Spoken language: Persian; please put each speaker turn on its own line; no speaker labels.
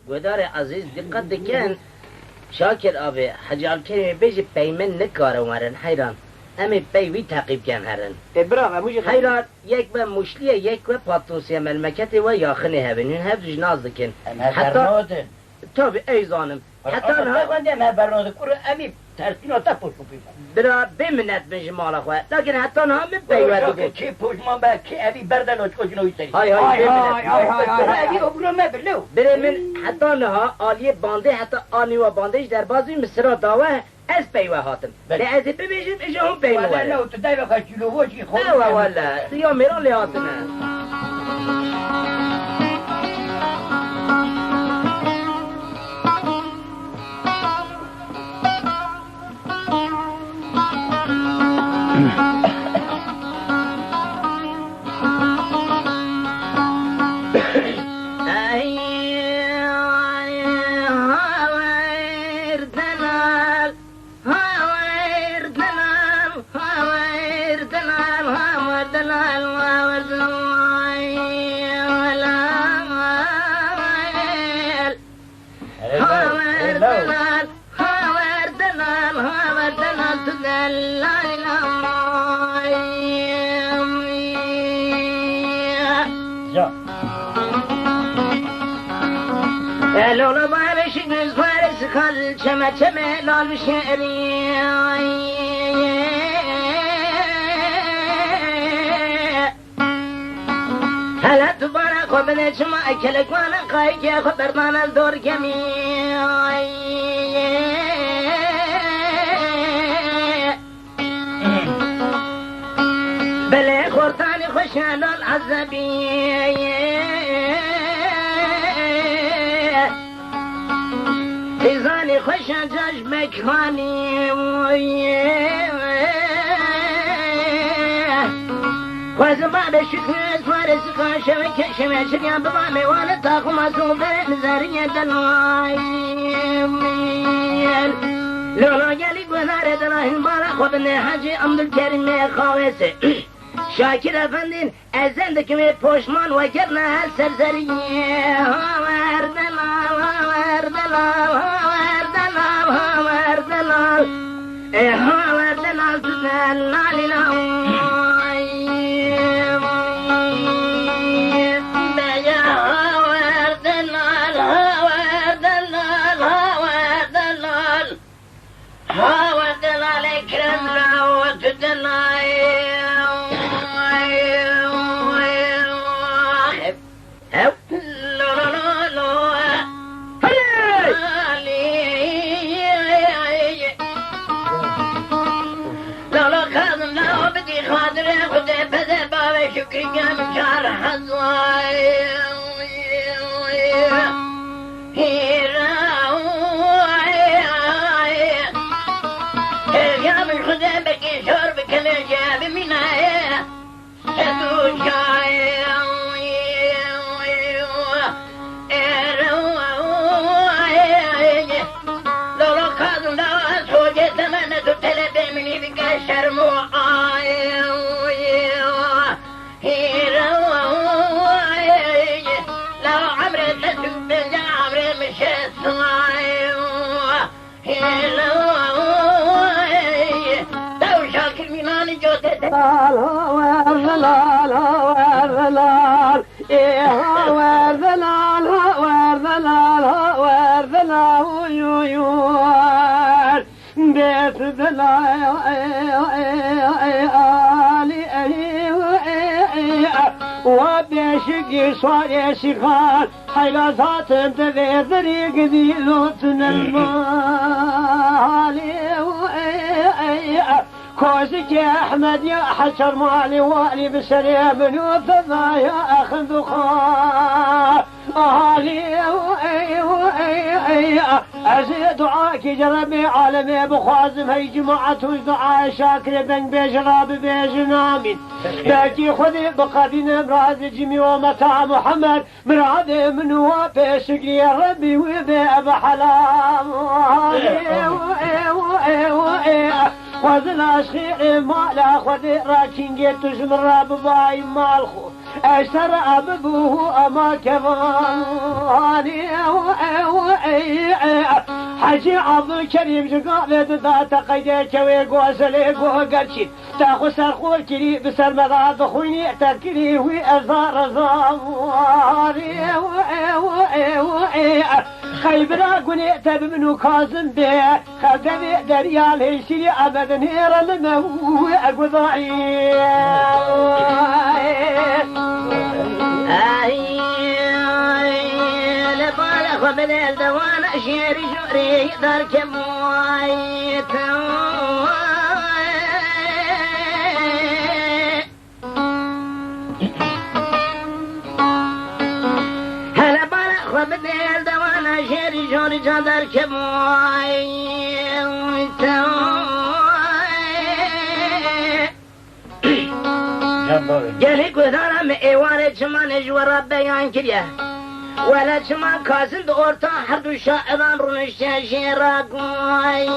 گودار عزیز دقت دکن شاکر آبی حجال کمی بیجی پیمن نکاره ومرن حیران امی پیوی تعقیب کن هرن
برا موجی
حیران یک و مشلیه یک و پاتوسی ملمکتی و یاخنی هبین این هفت جناز دکن
حتی
تابی ایزانم حتی
ها کنده ما برنامه کرو امی ترسینا تا پشت
برا بمنت من جمال خواه لیکن حتی ها من پیوه دکن
چی پشمان با کی اوی بردن و چکنوی سری
های
اوی ابرو ما بلو
بره من حتی ها آلیه بانده حتی آنی و باندهش در بازوی مصرا داوه از پیوه هاتم به از ببیشم اجا هم پیوه
ولی نه تو دای بخواه جلو وچی خود
اوه والا یا میران لیاتنه لولا بابش نزوارس خل چمه لال شعری هلا تبارا خبنا چما اکلک وانا قای که خبرمان الدور کمی بله خورتانی خوشان العذبی ایزانی خوشان جاش مکانی خوز ما بشکر سوارس کاشه و کشمه شکم بما میوانه تاخو مصوبه نظریه دلای لولا گلی گذاره دلاهین بارا خودنه حجی عبدالکریم خواهسه شاکر افندین از زندگی پشمان و کرنه هل سرزریه هاور دلال هاور دلال هاور دلال هاور دلال هاور دلال تدلالی لهم وبيشقي صار شغال حيلات تنتظر طريق ذي لوتن المالي كوزك يا احمد يا حشر مالي والي بسريع من وفضا يا اخ ذخار اهالي ازيد دعاك جربي عالمي بخوازم هي جماعة دعاء شاكر بن بجراب بجنامين باقي خذي بقدين مراد جمي ومتاع محمد مراد من وابشق يا ربي وباب حلام خذ الاشخي مالا خذ راكين جيت جمرا بباي مالخو اشترى ابوه اما كمان
حجي عبد الكريم جقال دا تقيدك وغوزلي غوغرشي تاخو سرخور كري بسر مغا بخويني تكري وازار زواري خيبرا قني تبمنو كاظم به خدمي دريال هيشي ابد نير المو اقضاعي
لبالغ من الدوان شيري شوري دار كموايت هلا بالغ من الدوان شيري شوري دار كموايت جالي قدرة مئوانة شمان جورا بيان كريا ولا شمان كازن دورتا حردو شاعران رونشتا شيراقوي